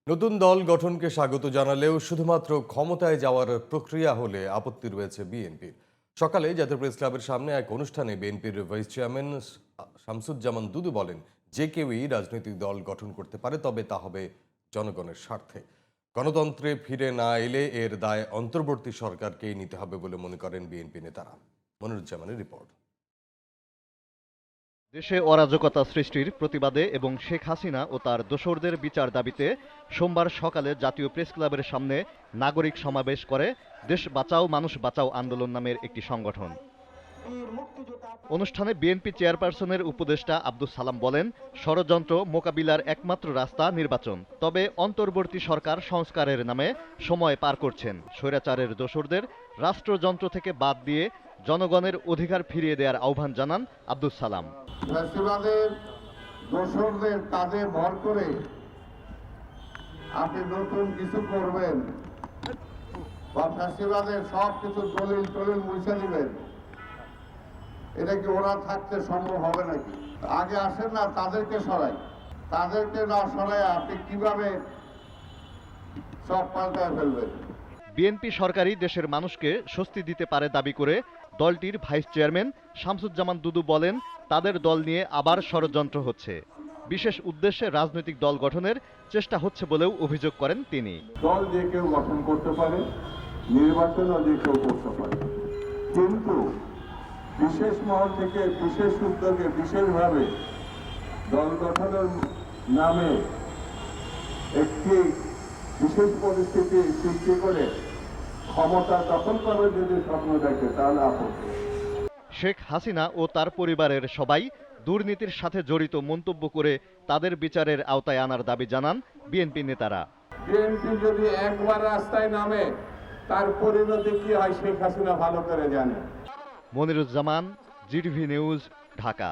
নতুন দল গঠনকে স্বাগত জানালেও শুধুমাত্র ক্ষমতায় যাওয়ার প্রক্রিয়া হলে আপত্তি রয়েছে বিএনপির। সকালে জাতীয় প্রেস ক্লাবের সামনে এক অনুষ্ঠানে বিএনপির ভাইস চেয়ারম্যান শামসুজ্জামান দুদু বলেন, যে কেউই রাজনৈতিক দল গঠন করতে পারে, তবে তা হবে জনগণের স্বার্থে। গণতন্ত্রে ফিরে না এলে এর দায় অন্তর্বর্তী সরকারকেই নিতে হবে বলে মনে করেন বিএনপি নেতারা। মনিরুজ্জামানের রিপোর্ট। দেশে অরাজকতা সৃষ্টির প্রতিবাদে এবং শেখ হাসিনা ও তার দোসরদের বিচার দাবিতে সোমবার সকালে জাতীয় প্রেস ক্লাবের সামনে নাগরিক সমাবেশ করে দেশ বাঁচাও মানুষ বাঁচাও আন্দোলন নামের একটি সংগঠন। অনুষ্ঠানে বিএনপি চেয়ারপারসনের উপদেষ্টা আব্দুস সালাম বলেন, ষড়যন্ত্র মোকাবিলার একমাত্র রাস্তা নির্বাচন। তবে অন্তর্বর্তী সরকার সংস্কারের নামে সময় পার করছেন। স্বৈরাচারের দোসরদের রাষ্ট্রযন্ত্র থেকে বাদ দিয়ে জনগণের অধিকার ফিরিয়ে দেওয়ার আহ্বান জানান আব্দুস সালাম। ফ্যাসিবাদের দোসরদের কাঁধে ভর করে আপনি নতুন কিছু করবেন বা ফ্যাসিবাদের সব কিছু দলিল টলিল মুছে দিবেন, এটা কি ওরা থাকতে সম্ভব হবে নাকি? আগে আসেন না, তাদেরকে সরাই। তাদেরকে না সরাই আপনি কিভাবে সব পাল্টায় ফেলবেন? বিএনপি সরকারই দেশের মানুষকে স্বস্তি দিতে পারে দাবি করে দলটির ভাইস চেয়ারম্যান শামসুজ্জামান দুদু বলেন, তাদের দল নিয়ে আবার ষড়যন্ত্র হচ্ছে। বিশেষ উদ্দেশ্যে রাজনৈতিক দল গঠনের চেষ্টা হচ্ছে বলেও অভিযোগ করেন তিনি। দল যে কেউ গঠন করতে পারে, নির্বাচনও যে কেউ করতে পারে, কিন্তু বিশেষ মহল থেকে বিশেষ উদ্যোগে বিশেষভাবে দল গঠনের নামে একটি বিশেষ পরিস্থিতি সৃষ্টি করে ক্ষমতা দখল করে যদি স্বপ্ন দেখে, তাহলে আপত্তি। শেখ হাসিনা ও তার পরিবারের সবাই দুর্নীতির সাথে জড়িত মন্তব্য করে তাদের বিচারের আওতায় আনার দাবি জানান বিএনপি নেতারা। বিএনপি যদি একবার রাস্তায় নামে, তার পরিণতি কি হয় শেখ হাসিনা ভালো করে জানে। Moniruzzaman, GTV news, Dhaka.